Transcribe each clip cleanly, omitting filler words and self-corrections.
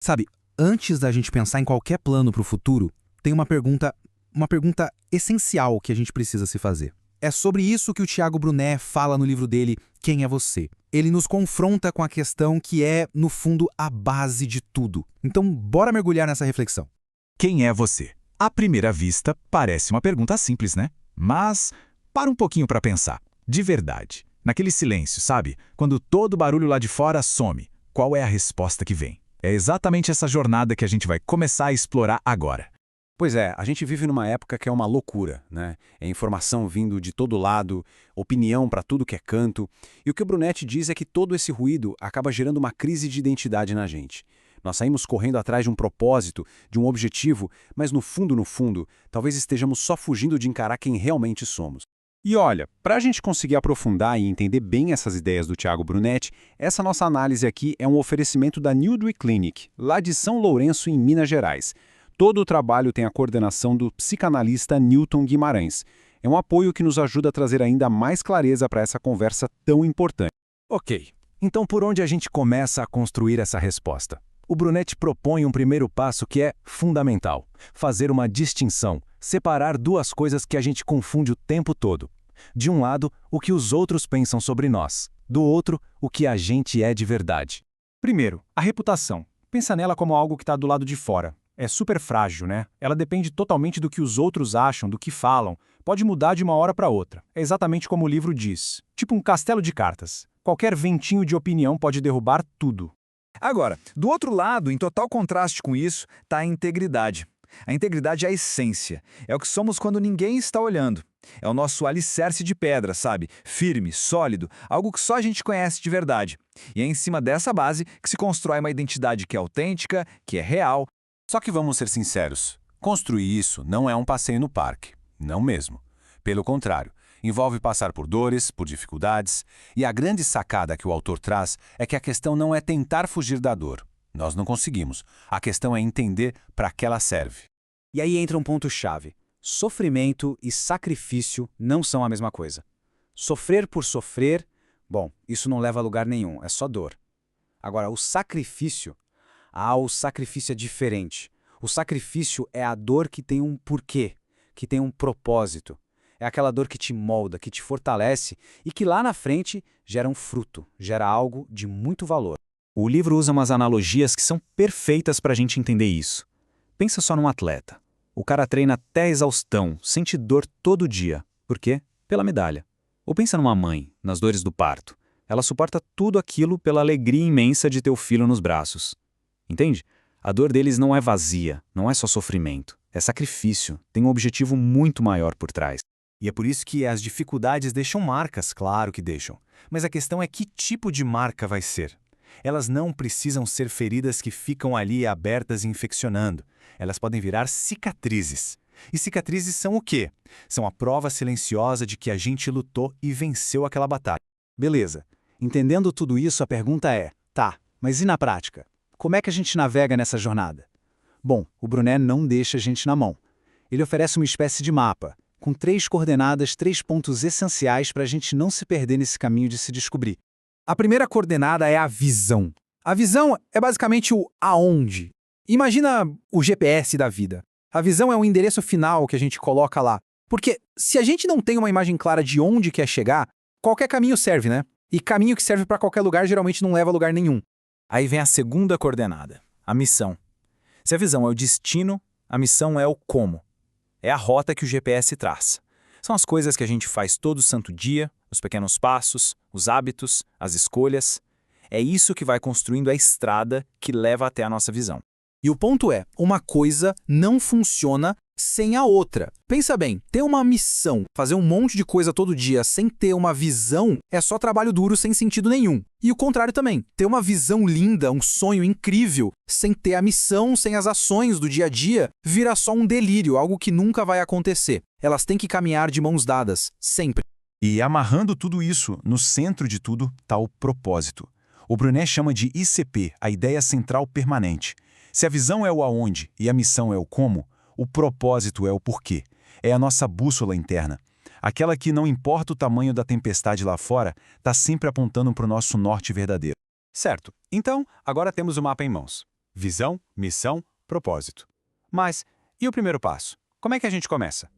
Sabe, antes da gente pensar em qualquer plano para o futuro, tem uma pergunta essencial que a gente precisa se fazer. É sobre isso que o Tiago Brunet fala no livro dele, Quem é Você? Ele nos confronta com a questão que é, no fundo, a base de tudo. Então, bora mergulhar nessa reflexão. Quem é você? À primeira vista, parece uma pergunta simples, né? Mas para um pouquinho para pensar. De verdade, naquele silêncio, sabe? Quando todo barulho lá de fora some, qual é a resposta que vem? É exatamente essa jornada que a gente vai começar a explorar agora. Pois é, a gente vive numa época que é uma loucura, né? É informação vindo de todo lado, opinião para tudo que é canto. E o que o Brunetti diz é que todo esse ruído acaba gerando uma crise de identidade na gente. Nós saímos correndo atrás de um propósito, de um objetivo, mas no fundo, talvez estejamos só fugindo de encarar quem realmente somos. E olha, para a gente conseguir aprofundar e entender bem essas ideias do Tiago Brunetti, essa nossa análise aqui é um oferecimento da Newdry Clinic, lá de São Lourenço, em Minas Gerais. Todo o trabalho tem a coordenação do psicanalista Newton Guimarães. É um apoio que nos ajuda a trazer ainda mais clareza para essa conversa tão importante. Ok, então por onde a gente começa a construir essa resposta? O Brunetti propõe um primeiro passo que é fundamental: fazer uma distinção, separar duas coisas que a gente confunde o tempo todo. De um lado, o que os outros pensam sobre nós. Do outro, o que a gente é de verdade. Primeiro, a reputação. Pensa nela como algo que está do lado de fora. É super frágil, né? Ela depende totalmente do que os outros acham, do que falam. Pode mudar de uma hora para outra. É exatamente como o livro diz. Tipo um castelo de cartas. Qualquer ventinho de opinião pode derrubar tudo. Agora, do outro lado, em total contraste com isso, está a integridade. A integridade é a essência. É o que somos quando ninguém está olhando. É o nosso alicerce de pedra, sabe? Firme, sólido, algo que só a gente conhece de verdade. E é em cima dessa base que se constrói uma identidade que é autêntica, que é real. Só que vamos ser sinceros, construir isso não é um passeio no parque. Não mesmo. Pelo contrário, envolve passar por dores, por dificuldades, e a grande sacada que o autor traz é que a questão não é tentar fugir da dor. Nós não conseguimos. A questão é entender para que ela serve. E aí entra um ponto-chave. Sofrimento e sacrifício não são a mesma coisa. Sofrer por sofrer, bom, isso não leva a lugar nenhum, é só dor. Agora, o sacrifício é diferente. O sacrifício é a dor que tem um porquê, que tem um propósito. É aquela dor que te molda, que te fortalece e que lá na frente gera um fruto, gera algo de muito valor. O livro usa umas analogias que são perfeitas para a gente entender isso. Pensa só num atleta. O cara treina até a exaustão, sente dor todo dia. Por quê? Pela medalha. Ou pensa numa mãe, nas dores do parto. Ela suporta tudo aquilo pela alegria imensa de ter o filho nos braços. Entende? A dor deles não é vazia, não é só sofrimento. É sacrifício, tem um objetivo muito maior por trás. E é por isso que as dificuldades deixam marcas, claro que deixam. Mas a questão é que tipo de marca vai ser. Elas não precisam ser feridas que ficam ali abertas e infeccionando. Elas podem virar cicatrizes. E cicatrizes são o quê? São a prova silenciosa de que a gente lutou e venceu aquela batalha. Beleza. Entendendo tudo isso, a pergunta é, tá, mas e na prática? Como é que a gente navega nessa jornada? Bom, o Brunet não deixa a gente na mão. Ele oferece uma espécie de mapa, com 3 coordenadas, 3 pontos essenciais para a gente não se perder nesse caminho de se descobrir. A primeira coordenada é a visão. A visão é basicamente o aonde. Imagina o GPS da vida. A visão é o endereço final que a gente coloca lá. Porque se a gente não tem uma imagem clara de onde quer chegar, qualquer caminho serve, né? E caminho que serve para qualquer lugar geralmente não leva a lugar nenhum. Aí vem a segunda coordenada, a missão. Se a visão é o destino, a missão é o como. É a rota que o GPS traz. São as coisas que a gente faz todo santo dia, os pequenos passos, os hábitos, as escolhas. É isso que vai construindo a estrada que leva até a nossa visão. E o ponto é, uma coisa não funciona sem a outra. Pensa bem, ter uma missão, fazer um monte de coisa todo dia sem ter uma visão é só trabalho duro sem sentido nenhum. E o contrário também, ter uma visão linda, um sonho incrível, sem ter a missão, sem as ações do dia a dia, vira só um delírio, algo que nunca vai acontecer. Elas têm que caminhar de mãos dadas, sempre. E amarrando tudo isso, no centro de tudo está o propósito. O Brunet chama de ICP, a ideia central permanente. Se a visão é o aonde e a missão é o como, o propósito é o porquê. É a nossa bússola interna. Aquela que, não importa o tamanho da tempestade lá fora, está sempre apontando para o nosso norte verdadeiro. Certo. Então, agora temos o mapa em mãos. Visão, missão, propósito. Mas, e o primeiro passo? Como é que a gente começa?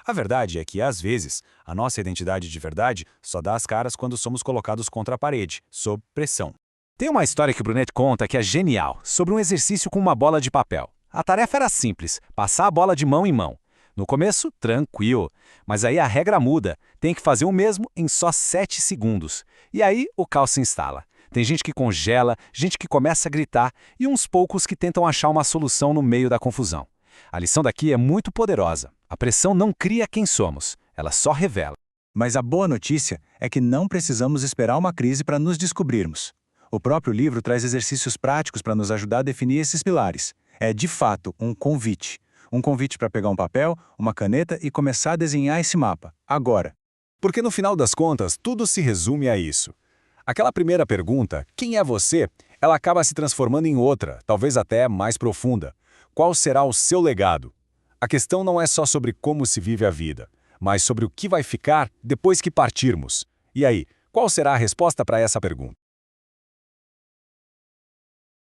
A verdade é que, às vezes, a nossa identidade de verdade só dá as caras quando somos colocados contra a parede, sob pressão. Tem uma história que o Brunet conta que é genial, sobre um exercício com uma bola de papel. A tarefa era simples, passar a bola de mão em mão. No começo, tranquilo, mas aí a regra muda, tem que fazer o mesmo em só 7 segundos. E aí o caos se instala. Tem gente que congela, gente que começa a gritar e uns poucos que tentam achar uma solução no meio da confusão. A lição daqui é muito poderosa. A pressão não cria quem somos, ela só revela. Mas a boa notícia é que não precisamos esperar uma crise para nos descobrirmos. O próprio livro traz exercícios práticos para nos ajudar a definir esses pilares. É, de fato, um convite. Um convite para pegar um papel, uma caneta e começar a desenhar esse mapa, agora. Porque no final das contas, tudo se resume a isso. Aquela primeira pergunta, quem é você? Ela acaba se transformando em outra, talvez até mais profunda. Qual será o seu legado? A questão não é só sobre como se vive a vida, mas sobre o que vai ficar depois que partirmos. E aí, qual será a resposta para essa pergunta?